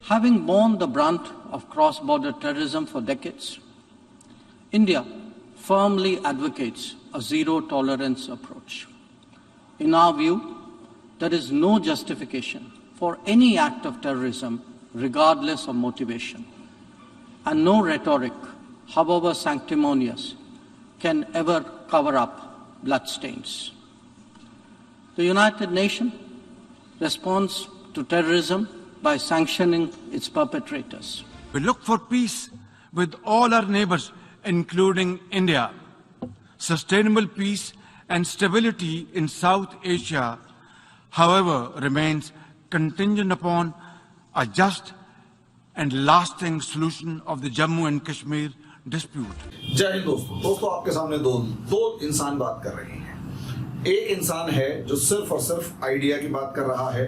Having borne the brunt of cross-border terrorism for decades, India firmly advocates a zero-tolerance approach. In our view, there is no justification for any act of terrorism, regardless of motivation, and no rhetoric, however sanctimonious, can ever cover up bloodstains. The United Nations responds to terrorism by sanctioning its perpetrators. We look for peace with all our neighbors, including India. Sustainable peace and stability in South Asia, however, remains contingent upon a just and lasting solution of the Jammu and Kashmir dispute. जय हिंद दोस्तों आपके सामने दो इंसान बात कर रहे हैं। एक इंसान है जो सिर्फ और सिर्फ आइडिया की बात कर रहा है,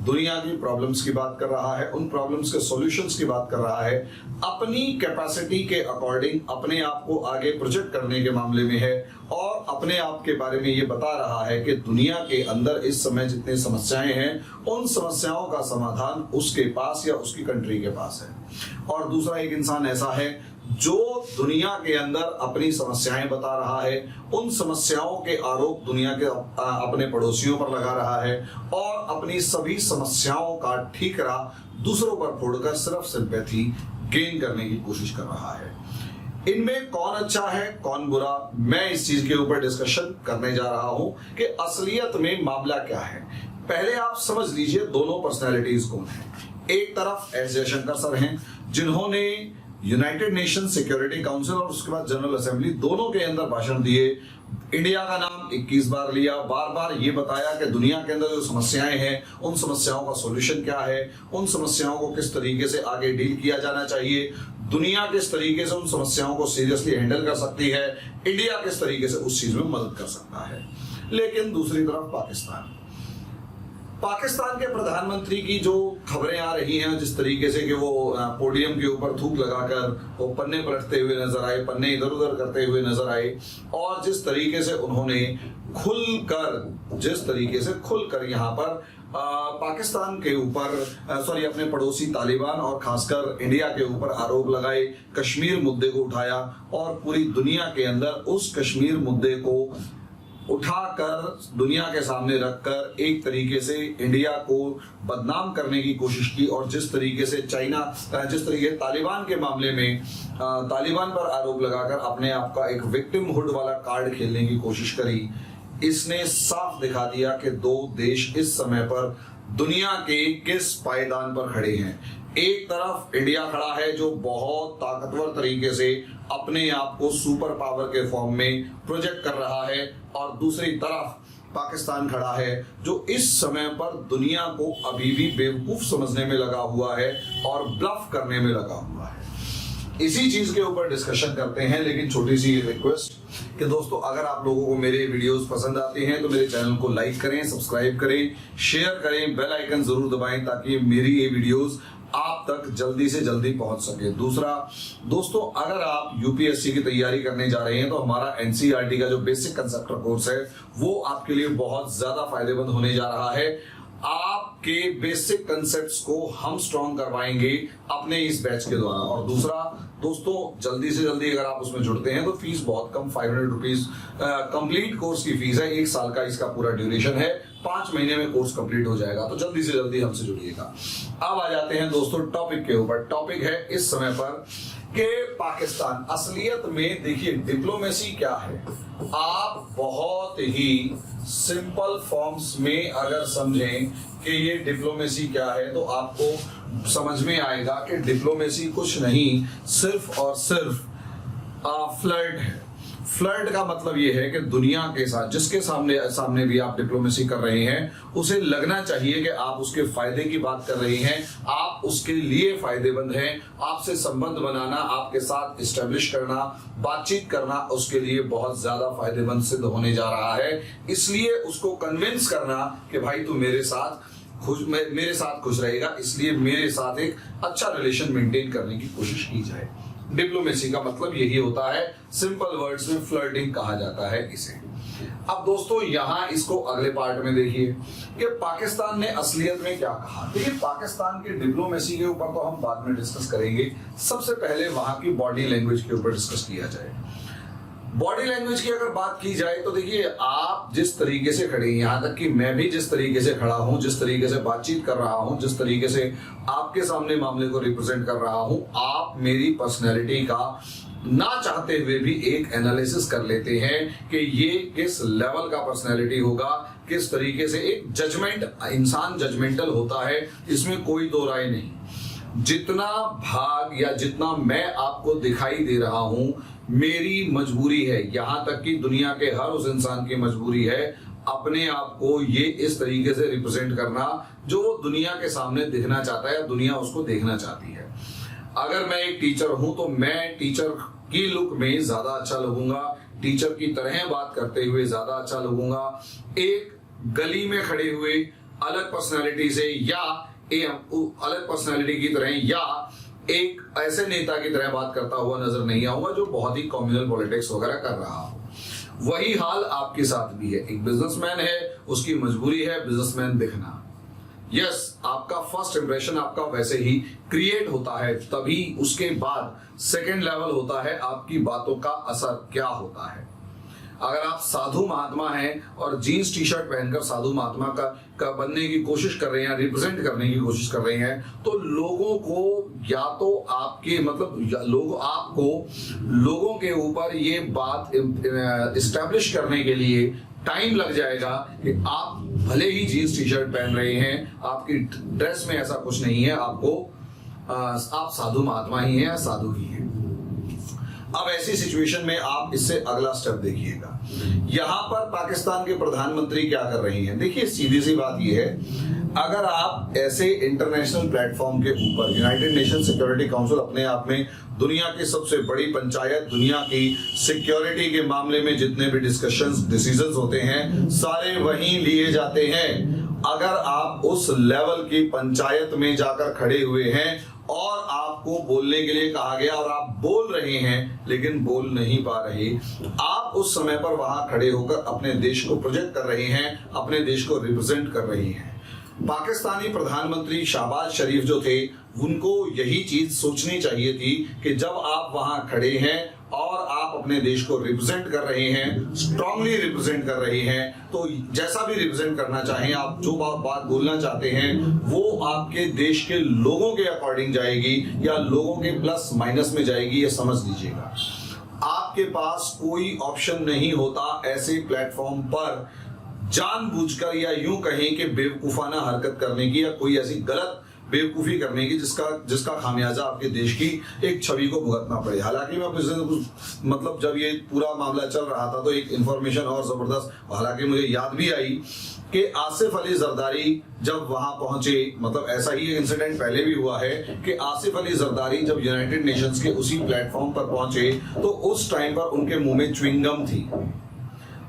दुनिया की प्रॉब्लम्स की बात कर रहा है, उन प्रॉब्लम्स के सॉल्यूशंस की बात कर रहा है, अपनी कैपेसिटी के अकॉर्डिंग अपने आप को आगे प्रोजेक्ट करने के मामले में है और अपने आप के बारे में ये बता रहा है कि दुनिया के अंदर इस समय जितनी समस्याएं हैं उन समस्याओं का समाधान उसके पास या उसकी कंट्री के पास है। और दूसरा एक इंसान ऐसा है जो दुनिया के अंदर अपनी समस्याएं बता रहा है, उन समस्याओं के आरोप दुनिया के अपने पड़ोसियों पर लगा रहा है और अपनी सभी समस्याओं का ठीकरा दूसरों पर फोड़कर सिर्फ सिंपैथी गेन करने की कोशिश कर रहा है। इनमें कौन अच्छा है कौन बुरा, मैं इस चीज के ऊपर डिस्कशन करने जा रहा हूं कि असलियत में मामला क्या है। पहले आप समझ लीजिए दोनों पर्सनैलिटीज कौन है। एक तरफ एस जयशंकर सर हैं जिन्होंने यूनाइटेड नेशन सिक्योरिटी काउंसिल और उसके बाद जनरल असेंबली दोनों के अंदर भाषण दिए, इंडिया का नाम 21 बार लिया, बार बार ये बताया कि दुनिया के अंदर जो समस्याएं हैं उन समस्याओं का सॉल्यूशन क्या है, उन समस्याओं को किस तरीके से आगे डील किया जाना चाहिए, दुनिया किस तरीके से उन समस्याओं को सीरियसली हैंडल कर सकती है, इंडिया किस तरीके से उस चीज में मदद कर सकता है। लेकिन दूसरी तरफ पाकिस्तान के प्रधानमंत्री की जो खबरें आ रही हैं, जिस तरीके से कि वो पोडियम के ऊपर थूक लगाकर वो पन्ने पलटते हुए नजर आए, पन्ने इधर उधर करते हुए नजर आए और जिस तरीके से उन्होंने खुलकर यहाँ पर पाकिस्तान के ऊपर अपने पड़ोसी तालिबान और खासकर इंडिया के ऊपर आरोप लगाए, कश्मीर मुद्दे को उठाया और पूरी दुनिया के अंदर उस कश्मीर मुद्दे को उठाकर दुनिया के सामने रखकर एक तरीके से इंडिया को बदनाम करने की कोशिश की और जिस तरीके से तालिबान के मामले में तालिबान पर आरोप लगाकर अपने आप का एक विक्टिमहुड वाला कार्ड खेलने की कोशिश करी, इसने साफ दिखा दिया कि दो देश इस समय पर दुनिया के किस पायदान पर खड़े हैं। एक तरफ इंडिया खड़ा है जो बहुत ताकतवर तरीके से अपने आप को सुपर पावर के फॉर्म में प्रोजेक्ट कर रहा है और दूसरी तरफ पाकिस्तान खड़ा है जो इस समय पर दुनिया को अभी भी बेवकूफ समझने में लगा हुआ है और ब्लफ करने में लगा हुआ है। इसी चीज के ऊपर डिस्कशन करते हैं, लेकिन छोटी सी रिक्वेस्ट कि दोस्तों अगर आप लोगों को मेरे वीडियोस पसंद आते हैं तो मेरे चैनल को लाइक करें, सब्सक्राइब करें, शेयर करें, बेल आइकन जरूर दबाएं ताकि मेरी ये वीडियोस आप तक जल्दी से जल्दी पहुंच सके। दूसरा दोस्तों, अगर आप यूपीएससी की तैयारी करने जा रहे हैं तो हमारा एनसीईआरटी का जो बेसिक कंसेप्टर कोर्स है वो आपके लिए बहुत ज्यादा फायदेमंद होने जा रहा है। आपके बेसिक कंसेप्ट्स को हम स्ट्रॉन्ग करवाएंगे अपने इस बैच के द्वारा। और दूसरा दोस्तों, जल्दी से जल्दी अगर आप उसमें जुड़ते हैं तो फीस बहुत कम, 500 रुपीज कंप्लीट कोर्स की फीस है। 1 साल का इसका पूरा ड्यूरेशन है, 5 महीने में कोर्स कंप्लीट हो जाएगा। तो जल्दी से जल्दी हमसे जुड़िएगा। अब आ जाते हैं दोस्तों टॉपिक के ऊपर। टॉपिक है इस समय पर कि पाकिस्तान असलियत में, देखिए डिप्लोमेसी क्या है, आप बहुत ही सिंपल फॉर्म्स में अगर समझें कि ये डिप्लोमेसी क्या है तो आपको समझ में आएगा कि डिप्लोमेसी कुछ नहीं, सिर्फ और सिर्फ फ्लर्ट है। फ्लर्ट का मतलब यह है कि दुनिया के साथ जिसके सामने भी आप डिप्लोमेसी कर रहे हैं उसे लगना चाहिए कि आप उसके फायदे की बात कर रहे हैं, आप उसके लिए फायदेमंद हैं, आपसे संबंध बनाना, आपके साथ इस्टेब्लिश करना, बातचीत करना उसके लिए बहुत ज्यादा फायदेमंद सिद्ध होने जा रहा है। इसलिए उसको कन्विंस करना कि भाई तू मेरे साथ खुश रहेगा, इसलिए मेरे साथ एक अच्छा रिलेशन मेंटेन करने की कोशिश की जाए। डिप्लोमेसी का मतलब यही होता है, सिंपल वर्ड्स में फ्लर्टिंग कहा जाता है इसे। अब दोस्तों यहां इसको अगले पार्ट में देखिए कि पाकिस्तान ने असलियत में क्या कहा। देखिए पाकिस्तान की डिप्लोमेसी के ऊपर तो हम बाद में डिस्कस करेंगे, सबसे पहले वहां की बॉडी लैंग्वेज के ऊपर डिस्कस किया जाए। बॉडी लैंग्वेज की अगर बात की जाए तो देखिए आप जिस तरीके से खड़े हैं, यहां तक कि मैं भी जिस तरीके से खड़ा हूं, जिस तरीके से बातचीत कर रहा हूं, जिस तरीके से आपके सामने मामले को रिप्रेजेंट कर रहा हूं, आप मेरी पर्सनैलिटी का ना चाहते हुए भी एक एनालिसिस कर लेते हैं कि ये किस लेवल का पर्सनैलिटी होगा, किस तरीके से एक जजमेंट, इंसान जजमेंटल होता है, इसमें कोई दो राय नहीं। जितना भाग या जितना मैं आपको दिखाई दे रहा हूं, मेरी मजबूरी है, यहां तक कि दुनिया के हर उस इंसान की मजबूरी है अपने आप को ये इस तरीके से रिप्रेजेंट करना जो वो दुनिया के सामने दिखना चाहता है, दुनिया उसको देखना चाहती है। अगर मैं एक टीचर हूं तो मैं टीचर की लुक में ज्यादा अच्छा लगूंगा, टीचर की तरह बात करते हुए ज्यादा अच्छा लगूंगा, एक गली में खड़े हुए अलग पर्सनालिटी से या अलग पर्सनालिटी की तरह या एक ऐसे नेता की तरह बात करता हुआ नजर नहीं आऊंगा जो बहुत ही कम्युनल पॉलिटिक्स वगैरह कर रहा हो। वही हाल आपके साथ भी है। एक बिजनेसमैन है, उसकी मजबूरी है बिजनेसमैन दिखना। यस, आपका फर्स्ट इंप्रेशन आपका वैसे ही क्रिएट होता है, तभी उसके बाद सेकेंड लेवल होता है आपकी बातों का असर क्या होता है। अगर आप साधु महात्मा हैं और जीन्स टी शर्ट पहनकर साधु महात्मा का बनने की कोशिश कर रहे हैं, रिप्रेजेंट करने की कोशिश कर रहे हैं, तो लोगों को या तो आपके लोगों के ऊपर ये बात इस्टेब्लिश करने के लिए टाइम लग जाएगा कि आप भले ही जीन्स टी शर्ट पहन रहे हैं, आपकी ड्रेस में ऐसा कुछ नहीं है, आप साधु महात्मा ही हैं या साधु ही हैं। अब ऐसी सिचुएशन में आप इससे अगला स्टेप देखिएगा। यहां पर पाकिस्तान के प्रधानमंत्री क्या कर रही हैं। देखिए सीधी सी बात यह है, अगर आप ऐसे इंटरनेशनल प्लेटफॉर्म के ऊपर, यूनाइटेड नेशन सिक्योरिटी काउंसिल अपने आप में दुनिया की सबसे बड़ी पंचायत, दुनिया की सिक्योरिटी के मामले में जितने भी डिसीजंस होते हैं सारे वहीं लिए जाते हैं। अगर आप उस लेवल की पंचायत में जाकर खड़े हुए हैं और आपको बोलने के लिए कहा गया और आप बोल रहे हैं लेकिन बोल नहीं पा रहे, आप उस समय पर वहां खड़े होकर अपने देश को प्रोजेक्ट कर रहे हैं, अपने देश को रिप्रेजेंट कर रहे हैं। पाकिस्तानी प्रधानमंत्री शहबाज शरीफ जो थे, उनको यही चीज सोचनी चाहिए थी कि जब आप वहां खड़े हैं और आप अपने देश को रिप्रेजेंट कर रहे हैं, स्ट्रांगली रिप्रेजेंट कर रहे हैं, तो जैसा भी रिप्रेजेंट करना चाहें, आप जो बात बोलना चाहते हैं वो आपके देश के लोगों के अकॉर्डिंग जाएगी या लोगों के प्लस माइनस में जाएगी, ये समझ लीजिएगा। आपके पास कोई ऑप्शन नहीं होता ऐसे प्लेटफॉर्म पर जानबूझकर या यूं कहें कि बेवकूफाना हरकत करने की या कोई ऐसी गलत बेवकूफी करने की जिसका खामियाजा आपके देश की एक छवि को भुगतना पड़े। हालांकि मैं पिछले मतलब जब ये पूरा मामला चल रहा था तो एक इंफॉर्मेशन और जबरदस्त, हालांकि मुझे याद भी आई कि आसिफ अली जरदारी जब वहां पहुंचे, मतलब ऐसा ही एक इंसिडेंट पहले भी हुआ है कि आसिफ अली जरदारी जब यूनाइटेड नेशंस के उसी प्लेटफॉर्म पर पहुंचे तो उस टाइम पर उनके मुंह में च्युइंगम थी।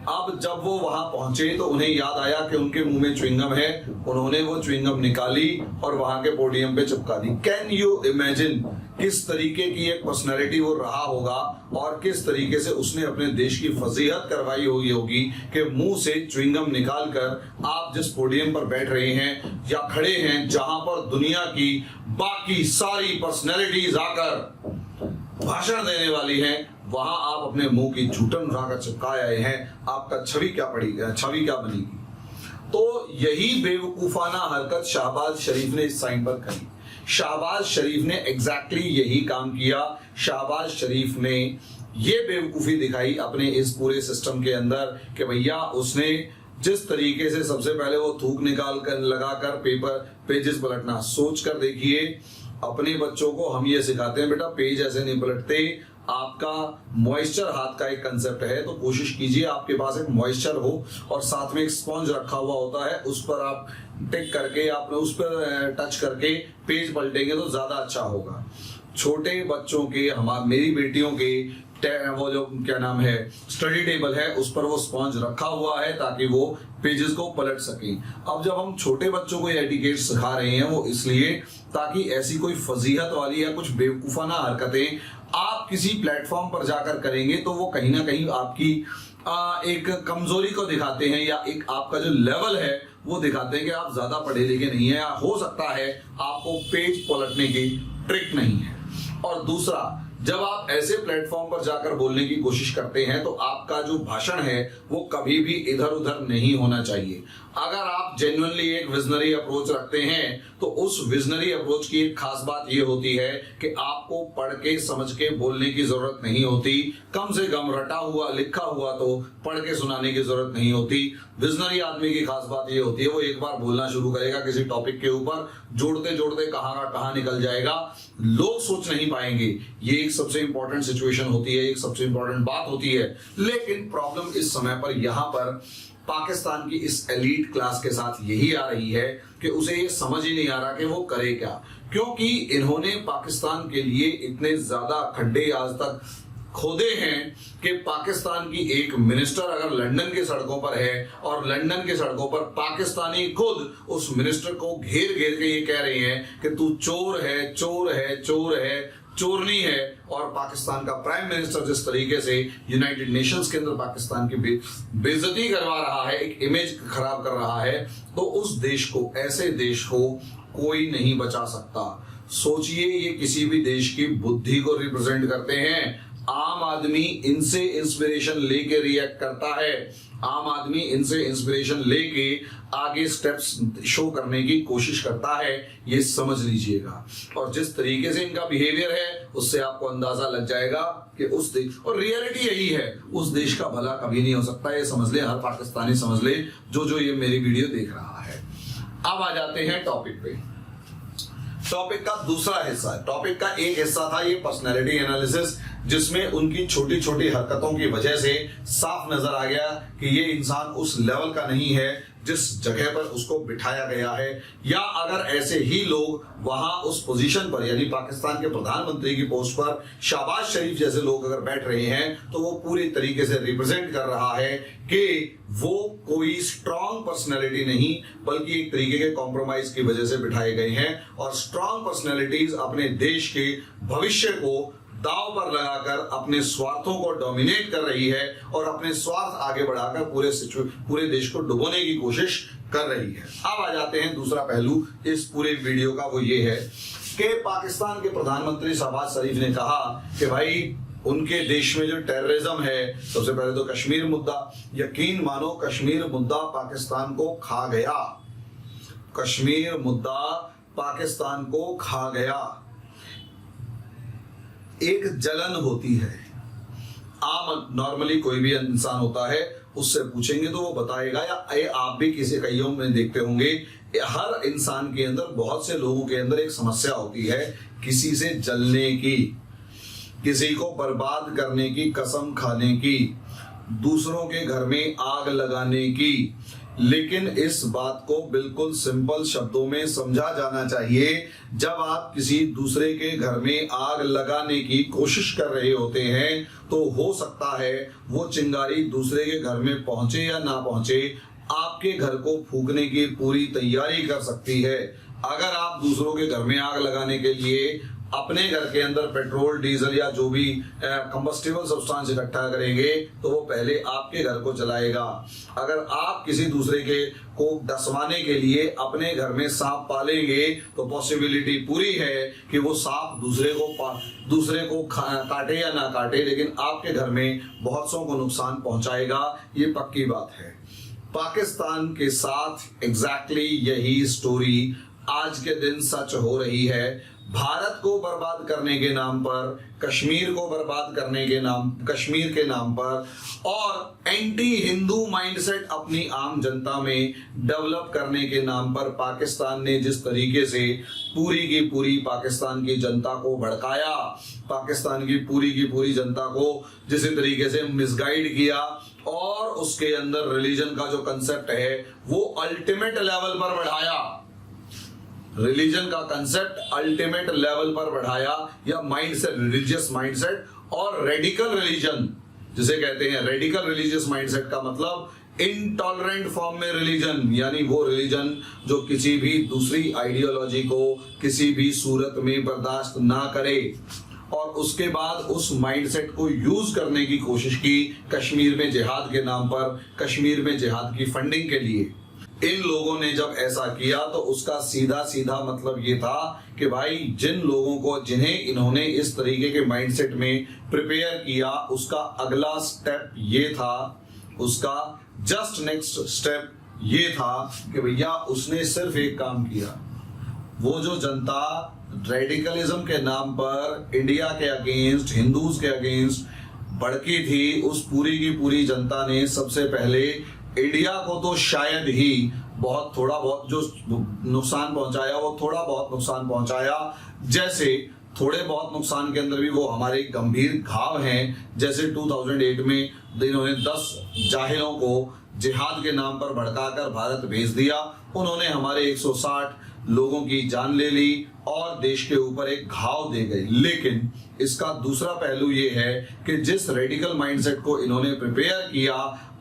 अब जब वो वहां पहुंचे तो उन्हें याद आया कि उनके मुंह में च्युइंगम है, उन्होंने वो च्युइंगम निकाली और वहां के पोडियम पे चिपका दी। कैन यू इमेजिन किस तरीके की एक पर्सनैलिटी वो रहा होगा और किस तरीके से उसने अपने देश की फजीहत करवाई हुई होगी कि मुंह से च्युइंगम निकालकर आप जिस पोडियम पर बैठ रहे हैं या खड़े हैं, जहां पर दुनिया की बाकी सारी पर्सनैलिटीज आकर भाषण देने वाली हैं, वहां आप अपने मुंह की झूठन उठाकर चिपकाए आए हैं, आपका छवि क्या बनेगी। तो यही बेवकूफाना हरकत शहबाज शरीफ ने इस साइन पर करी। शहबाज शरीफ ने एग्जैक्टली यही काम किया। शहबाज शरीफ ने ये बेवकूफी दिखाई अपने इस पूरे सिस्टम के अंदर कि भैया उसने जिस तरीके से सबसे पहले वो थूक निकाल कर लगाकर पेजेस पलटना, सोच कर देखिए, अपने बच्चों को हम ये सिखाते हैं बेटा पेज ऐसे नहीं पलटते, आपका मॉइस्चर हाथ का एक कंसेप्ट है, तो कोशिश कीजिए आपके पास एक मॉइस्चर हो और साथ में एक स्पॉन्ज रखा हुआ होता है, उस पर आप टिक करके आप उस पर टच करके पेज पलटेंगे तो ज्यादा अच्छा होगा। छोटे बच्चों के, मेरी बेटियों के वो जो क्या नाम है स्टडी टेबल है, उस पर वो स्पॉन्ज रखा हुआ है ताकि वो पेजेस को पलट सकें। अब जब हम छोटे बच्चों को एटिकेट सिखा रहे हैं वो इसलिए ताकि ऐसी कोई फजीहत वाली या कुछ बेवकूफाना हरकतें आप किसी प्लेटफॉर्म पर जाकर करेंगे तो वो कहीं ना कहीं आपकी एक कमजोरी को दिखाते हैं, या एक आपका जो लेवल है वो दिखाते हैं कि आप ज्यादा पढ़े लिखे नहीं है, या हो सकता है आपको पेज पलटने की ट्रिक नहीं है। और दूसरा, जब आप ऐसे प्लेटफॉर्म पर जाकर बोलने की कोशिश करते हैं तो आपका जो भाषण है वो कभी भी इधर उधर नहीं होना चाहिए। अगर आप जेन्युइनली एक विजनरी अप्रोच रखते हैं तो उस विजनरी अप्रोच की एक खास बात ये होती है कि आपको पढ़ के समझ के बोलने की जरूरत नहीं होती, कम से कम रटा हुआ लिखा हुआ तो पढ़ के सुनाने की जरूरत नहीं होती। विजनरी आदमी की खास बात ये होती है, वो एक बार बोलना शुरू करेगा किसी टॉपिक के ऊपर, जोड़ते जोड़ते कहां का कहां निकल जाएगा, लोग सोच नहीं पाएंगे। ये एक सबसे इंपॉर्टेंट सिचुएशन होती है, एक सबसे इंपॉर्टेंट बात होती है। लेकिन प्रॉब्लम इस समय पर यहां पर पाकिस्तान की इस एलीट क्लास के साथ यही आ रही है कि उसे ये समझ ही नहीं आ रहा कि वो करे क्या, क्योंकि इन्होंने पाकिस्तान के लिए इतने ज्यादा खड्डे आज तक खोदे हैं कि पाकिस्तान की एक मिनिस्टर अगर लंदन के सड़कों पर है और लंदन के सड़कों पर पाकिस्तानी खुद उस मिनिस्टर को घेर घेर के ये कह रहे हैं कि तू चोर है, चोर है, चोर है, चोरनी है। और पाकिस्तान का प्राइम मिनिस्टर जिस तरीके से यूनाइटेड नेशंस के अंदर पाकिस्तान की बेइज्जती करवा रहा है, एक इमेज खराब कर रहा है, तो उस देश को, ऐसे देश को कोई नहीं बचा सकता। सोचिए, ये किसी भी देश की बुद्धि को रिप्रेजेंट करते हैं। आम आदमी इनसे इंस्पिरेशन लेके रिएक्ट करता है, आम आदमी इनसे इंस्पिरेशन लेके आगे स्टेप्स शो करने की कोशिश करता है, ये समझ लीजिएगा। और जिस तरीके से इनका बिहेवियर है उससे आपको अंदाजा लग जाएगा कि उस देश, और रियलिटी यही है, उस देश का भला कभी नहीं हो सकता। ये समझ ले, हर पाकिस्तानी समझ ले जो ये मेरी वीडियो देख रहा है। अब आ जाते हैं टॉपिक पे। टॉपिक का दूसरा हिस्सा है। टॉपिक का एक हिस्सा था ये पर्सनैलिटी एनालिसिस, जिसमें उनकी छोटी छोटी हरकतों की वजह से साफ नजर आ गया कि ये इंसान उस लेवल का नहीं है जिस जगह पर उसको बिठाया गया है, या अगर ऐसे ही लोग वहां उस पोजीशन पर, यानी पाकिस्तान के प्रधानमंत्री की पोस्ट पर शहबाज शरीफ जैसे लोग अगर बैठ रहे हैं तो वो पूरी तरीके से रिप्रेजेंट कर रहा है कि वो कोई स्ट्रॉन्ग पर्सनैलिटी नहीं बल्कि एक तरीके के कॉम्प्रोमाइज की वजह से बिठाए गए हैं। और स्ट्रॉन्ग पर्सनैलिटीज अपने देश के भविष्य को दांव पर लगाकर अपने स्वार्थों को डोमिनेट कर रही है और अपने स्वार्थ आगे बढ़ाकर पूरे देश को डुबोने की कोशिश कर रही है। अब आ जाते हैं दूसरा पहलू इस पूरे वीडियो का, वो ये है कि पाकिस्तान के प्रधानमंत्री शहबाज शरीफ ने कहा कि भाई उनके देश में जो टेररिज्म है, सबसे पहले तो कश्मीर मुद्दा, यकीन मानो कश्मीर मुद्दा पाकिस्तान को खा गया, कश्मीर मुद्दा पाकिस्तान को खा गया। एक जलन होती है, आम नॉर्मली कोई भी इंसान होता है उससे पूछेंगे तो वो बताएगा, या आप भी किसी कईयों में देखते होंगे, हर इंसान के अंदर, बहुत से लोगों के अंदर एक समस्या होती है किसी से जलने की, किसी को बर्बाद करने की, कसम खाने की, दूसरों के घर में आग लगाने की। लेकिन इस बात को बिल्कुल सिंपल शब्दों में समझा जाना चाहिए। जब आप किसी दूसरे के घर में आग लगाने की कोशिश कर रहे होते हैं तो हो सकता है वो चिंगारी दूसरे के घर में पहुंचे या ना पहुंचे, आपके घर को फूकने की पूरी तैयारी कर सकती है। अगर आप दूसरों के घर में आग लगाने के लिए अपने घर के अंदर पेट्रोल, डीजल या जो भी कंबस्टिबल सब्सटेंस इकट्ठा करेंगे तो वो पहले आपके घर को जलाएगा। अगर आप किसी दूसरे के को डसवाने के लिए अपने घर में सांप पालेंगे तो पॉसिबिलिटी पूरी है कि वो सांप दूसरे को काटे या ना काटे, लेकिन आपके घर में बहुत सौ को नुकसान पहुंचाएगा। ये पक्की बात है। पाकिस्तान के साथ एग्जैक्टली यही स्टोरी आज के दिन सच हो रही है। भारत को बर्बाद करने के नाम पर, कश्मीर को बर्बाद करने के नाम, कश्मीर के नाम पर, और एंटी हिंदू माइंडसेट अपनी आम जनता में डेवलप करने के नाम पर पाकिस्तान ने जिस तरीके से पूरी की पूरी पाकिस्तान की जनता को भड़काया, पाकिस्तान की पूरी जनता को जिस तरीके से मिसगाइड किया, और उसके अंदर रिलीजन का जो कंसेप्ट है वो अल्टीमेट लेवल पर बढ़ाया, रिलीजन का कंसेप्ट अल्टीमेट लेवल पर बढ़ाया, या माइंडसेट, रिलीजियस माइंडसेट, और रेडिकल रिलीजन जिसे कहते हैं, रेडिकल रिलीजियस माइंडसेट का मतलब इनटॉलरेंट फॉर्म में रिलीजन, यानी वो रिलीजन जो किसी भी दूसरी आइडियोलॉजी को किसी भी सूरत में बर्दाश्त ना करे। और उसके बाद उस माइंडसेट को यूज करने की कोशिश की कश्मीर में जिहाद के नाम पर, कश्मीर में जिहाद की फंडिंग के लिए। इन लोगों ने जब ऐसा किया तो उसका सीधा सीधा मतलब ये था कि भाई जिन लोगों को, जिन्हें इन्होंने इस तरीके के माइंडसेट में प्रिपेयर किया, उसका अगला स्टेप ये था, उसका जस्ट नेक्स्ट स्टेप ये था कि भैया उसने सिर्फ एक काम किया। वो जो जनता रेडिकलिज्म के नाम पर इंडिया के अगेंस्ट, हिंदूज के अगेंस्ट भड़की थी, उस पूरी की पूरी जनता ने सबसे पहले इंडिया को तो शायद ही बहुत थोड़ा बहुत जो नुकसान पहुंचाया, वो थोड़ा बहुत नुकसान पहुंचाया। जैसे थोड़े बहुत नुकसान के अंदर भी वो हमारे गंभीर घाव हैं। जैसे 2008 में इन्होंने 10 जाहिलों को जिहाद के नाम पर भड़काकर भारत भेज दिया। उन्होंने हमारे 160 लोगों की जान ले ली और देश के ऊपर एक घाव दे गए। लेकिन इसका दूसरा पहलू ये है कि जिस रेडिकल माइंडसेट को इन्होंने प्रिपेयर किया,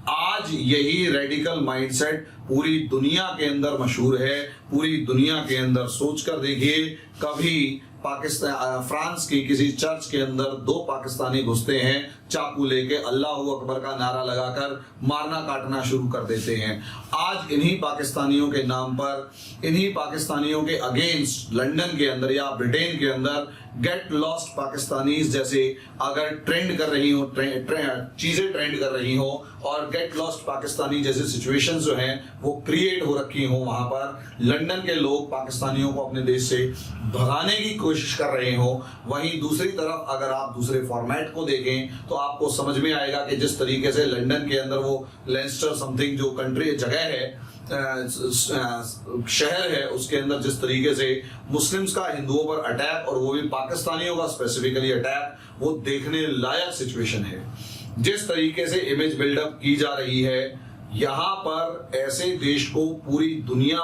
आज यही रेडिकल माइंडसेट पूरी दुनिया के अंदर मशहूर है। पूरी दुनिया के अंदर सोचकर देखिए, कभी पाकिस्तान, फ्रांस की किसी चर्च के अंदर 2 पाकिस्तानी घुसते हैं, चाकू लेके अल्लाहू अकबर का नारा लगाकर मारना काटना शुरू कर देते हैं। आज इन्हीं पाकिस्तानियों के नाम पर, इन्हीं पाकिस्तानियों के अगेंस्ट लंदन के अंदर या ब्रिटेन के अंदर गेट लॉस्ट पाकिस्तानीज जैसे अगर ट्रेंड कर रही हो, चीजें ट्रेंड कर रही हो, और गेट लॉस्ट पाकिस्तानी जैसे सिचुएशंस जो हैं वो क्रिएट हो रखी हो, वहां पर लंदन के लोग पाकिस्तानियों को अपने देश से भगाने की कोशिश कर रहे हो। वहीं दूसरी तरफ अगर आप दूसरे फॉर्मेट को देखें तो आपको समझ में आएगा कि जिस तरीके से लंदन के अंदर वो लेस्टर समथिंग जो कंट्री जगह है, शहर है, उसके अंदर जिस तरीके से मुस्लिम्स का हिंदुओं पर अटैक, और वो भी पाकिस्तानियों का स्पेसिफिकली अटैक, वो देखने लायक सिचुएशन है। जिस तरीके से इमेज बिल्डअप की जा रही है, यहाँ पर ऐसे देश को पूरी दुनिया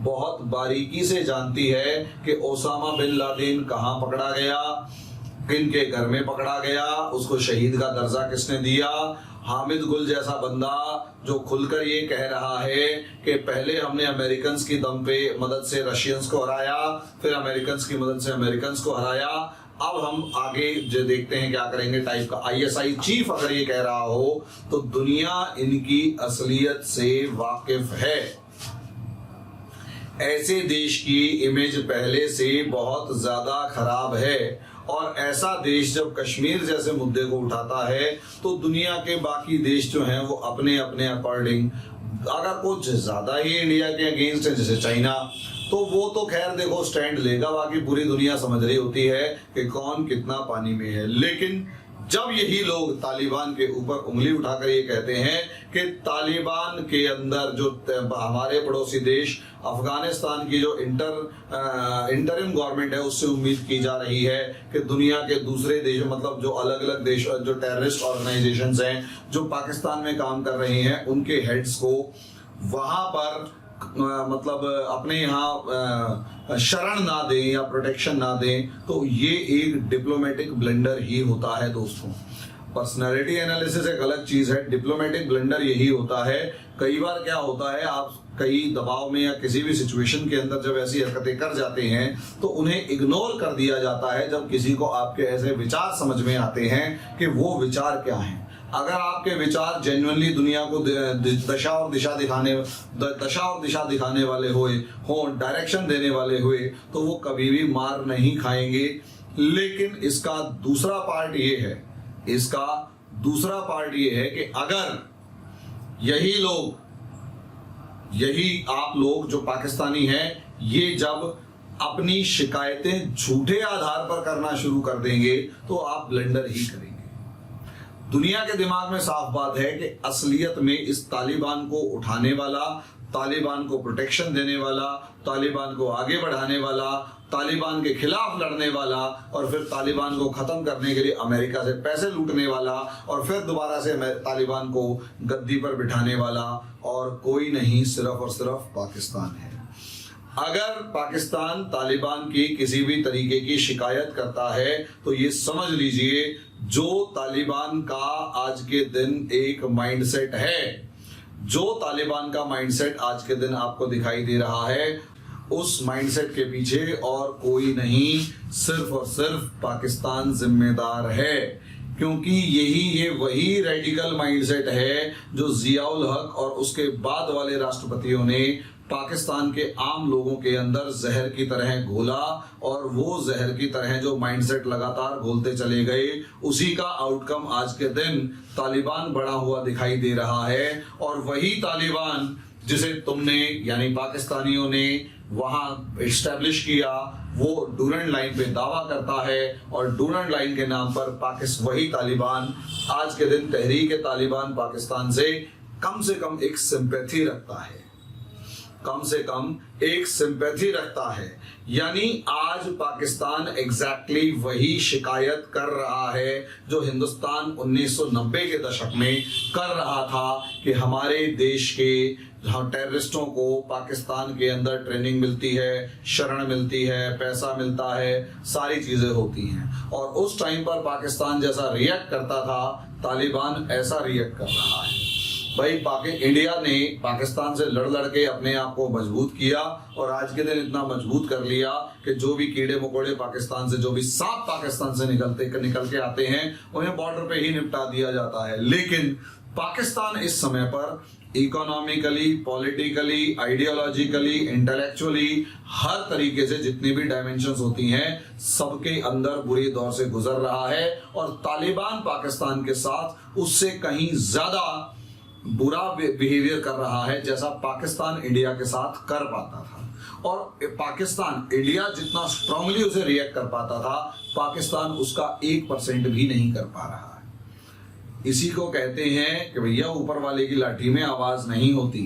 बहुत बारीकी से जानती है कि ओसामा बिन लादेन कहाँ पकड़ा गया, किनके घर में पकड़ा गया, उसको शहीद का दर्जा किसने दिया। हामिद गुल जैसा बंदा जो खुलकर ये कह रहा है कि पहले हमने अमेरिकन की दम पे मदद से रशियंस को हराया, फिर अमेरिकन की मदद से अमेरिकन को हराया, अब हम आगे जो देखते हैं क्या करेंगे टाइप का आईएसआई चीफ अगर ये कह रहा हो तो दुनिया इनकी असलियत से वाकिफ है। ऐसे देश की इमेज पहले से बहुत ज्यादा खराब है, और ऐसा देश जब कश्मीर जैसे मुद्दे को उठाता है तो दुनिया के बाकी देश जो हैं वो अपने अपने अकॉर्डिंग, अगर कुछ ज्यादा ही इंडिया के अगेंस्ट है जैसे चाइना, तो वो तो खैर देखो स्टैंड लेगा, बाकी पूरी दुनिया समझ रही होती है कि कौन कितना पानी में है। लेकिन जब यही लोग तालिबान के ऊपर उंगली उठाकर ये कहते हैं कि तालिबान के अंदर जो हमारे पड़ोसी देश अफगानिस्तान की जो इंटरिम गवर्नमेंट है उससे उम्मीद की जा रही है कि दुनिया के दूसरे देश, मतलब जो अलग अलग देश, जो टेररिस्ट ऑर्गेनाइजेशंस हैं जो पाकिस्तान में काम कर रही हैं, उनके हेड्स को वहां पर मतलब अपने यहाँ शरण ना दें या प्रोटेक्शन ना दें, तो ये एक डिप्लोमेटिक ब्लंडर ही होता है दोस्तों। पर्सनालिटी एनालिसिस एक अलग चीज है, डिप्लोमेटिक ब्लंडर यही होता है। कई बार क्या होता है, आप कई दबाव में या किसी भी सिचुएशन के अंदर जब ऐसी हरकतें कर जाते हैं तो उन्हें इग्नोर कर दिया जाता है जब किसी को आपके ऐसे विचार समझ में आते हैं कि वो विचार क्या हैं। अगर आपके विचार जेन्युइनली दुनिया को दशा और दिशा दिखाने वाले हो, डायरेक्शन देने वाले हुए, तो वो कभी भी मार नहीं खाएंगे। लेकिन इसका दूसरा पार्ट ये है कि अगर यही आप लोग जो पाकिस्तानी हैं, ये जब अपनी शिकायतें झूठे आधार पर करना शुरू कर देंगे तो आप ब्लंडर ही करेंगे। दुनिया के दिमाग में साफ बात है कि असलियत में इस तालिबान को उठाने वाला, तालिबान को प्रोटेक्शन देने वाला, तालिबान को आगे बढ़ाने वाला, तालिबान के खिलाफ लड़ने वाला और फिर तालिबान को खत्म करने के लिए अमेरिका से पैसे लूटने वाला और फिर दोबारा से तालिबान को गद्दी पर बिठाने वाला और कोई नहीं, सिर्फ और सिर्फ पाकिस्तान है। अगर पाकिस्तान तालिबान की किसी भी तरीके की शिकायत करता है तो ये समझ लीजिए जो तालिबान का आज के दिन एक माइंडसेट है, जो तालिबान का माइंडसेट आज के दिन आपको दिखाई दे रहा है, उस माइंडसेट के पीछे और कोई नहीं, सिर्फ और सिर्फ पाकिस्तान जिम्मेदार है, क्योंकि ये वही रेडिकल माइंडसेट है जो जियाउल हक और उसके बाद वाले राष्ट्रपतियों ने पाकिस्तान के आम लोगों के अंदर जहर की तरह घोला, और वो जहर की तरह जो माइंडसेट लगातार घोलते चले गए, उसी का आउटकम आज के दिन तालिबान बड़ा हुआ दिखाई दे रहा है। और वही तालिबान जिसे तुमने यानी पाकिस्तानियों ने वहां एस्टेब्लिश किया, वो डूरंड लाइन पे दावा करता है, और डूरंड लाइन के नाम पर वही तालिबान आज के दिन तहरीक तालिबान पाकिस्तान से कम एक सिंपैथी रखता है, कम से कम एक सिंपैथी रखता है। यानी आज पाकिस्तान एग्जैक्टली वही शिकायत कर रहा है जो हिंदुस्तान 1990 के दशक में कर रहा था कि हमारे देश के टेररिस्टों को पाकिस्तान के अंदर ट्रेनिंग मिलती है, शरण मिलती है, पैसा मिलता है, सारी चीजें होती हैं। और उस टाइम पर पाकिस्तान जैसा रिएक्ट करता था, तालिबान ऐसा रिएक्ट कर रहा है। भाई इंडिया ने पाकिस्तान से लड़ के अपने आप को मजबूत किया, और आज के दिन इतना मजबूत कर लिया कि जो भी कीड़े मकोड़े पाकिस्तान से, जो भी सांप पाकिस्तान से निकल के आते हैं, उन्हें बॉर्डर पे ही निपटा दिया जाता है। लेकिन पाकिस्तान इस समय पर इकोनॉमिकली, पॉलिटिकली, आइडियोलॉजिकली, इंटेलेक्चुअली, हर तरीके से जितनी भी डायमेंशंस होती हैं, सबके अंदर बुरी दौर से गुजर रहा है। और तालिबान पाकिस्तान के साथ उससे कहीं ज्यादा बुरा बिहेवियर कर रहा है जैसा पाकिस्तान इंडिया के साथ कर पाता था। और पाकिस्तान इंडिया जितना स्ट्रांगली उसे रिएक्ट कर पाता था, पाकिस्तान उसका 1% भी नहीं कर पा रहा है। इसी को कहते हैं कि भैया ऊपर वाले की लाठी में आवाज नहीं होती।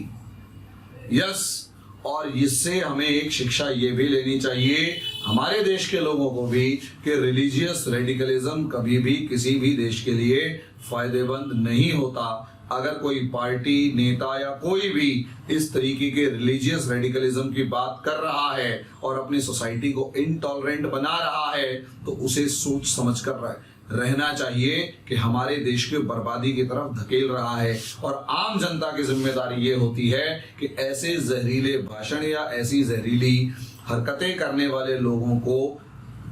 यस, और इससे हमें एक शिक्षा ये भी लेनी चाहिए हमारे देश के लोगों को भी कि रिलीजियस रेडिकलिज्म कभी भी किसी भी देश के लिए फायदेमंद नहीं होता। अगर कोई पार्टी, नेता या कोई भी इस तरीके के रिलीजियस रेडिकलिज्म की बात कर रहा है और अपनी सोसाइटी को इनटॉलरेंट बना रहा है, तो उसे सोच समझ कर रहना चाहिए कि हमारे देश की बर्बादी की तरफ धकेल रहा है। और आम जनता की जिम्मेदारी ये होती है कि ऐसे जहरीले भाषण या ऐसी जहरीली हरकतें करने वाले लोगों को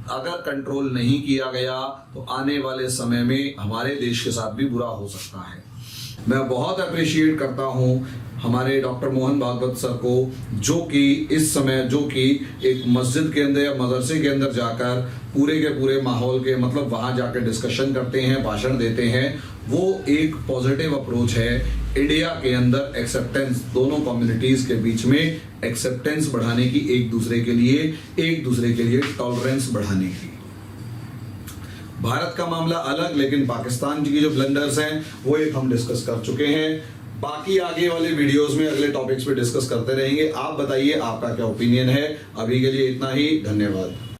अगर कंट्रोल नहीं किया गया तो आने वाले समय में हमारे देश के साथ भी बुरा हो सकता है। मैं बहुत अप्रिशिएट करता हूं हमारे डॉक्टर मोहन भागवत सर को, जो कि इस समय एक मस्जिद के अंदर या मदरसे के अंदर जाकर पूरे के पूरे माहौल के मतलब वहां जाकर डिस्कशन करते हैं, भाषण देते हैं। वो एक पॉजिटिव अप्रोच है इंडिया के अंदर एक्सेप्टेंस, दोनों कम्युनिटीज के बीच में एक्सेप्टेंस बढ़ाने की, एक दूसरे के लिए टॉलरेंस बढ़ाने की। भारत का मामला अलग, लेकिन पाकिस्तान की जो ब्लंडर्स हैं वो एक हम डिस्कस कर चुके हैं। बाकी आगे वाले वीडियोस में अगले टॉपिक्स पे डिस्कस करते रहेंगे। आप बताइए आपका क्या ओपिनियन है। अभी के लिए इतना ही, धन्यवाद।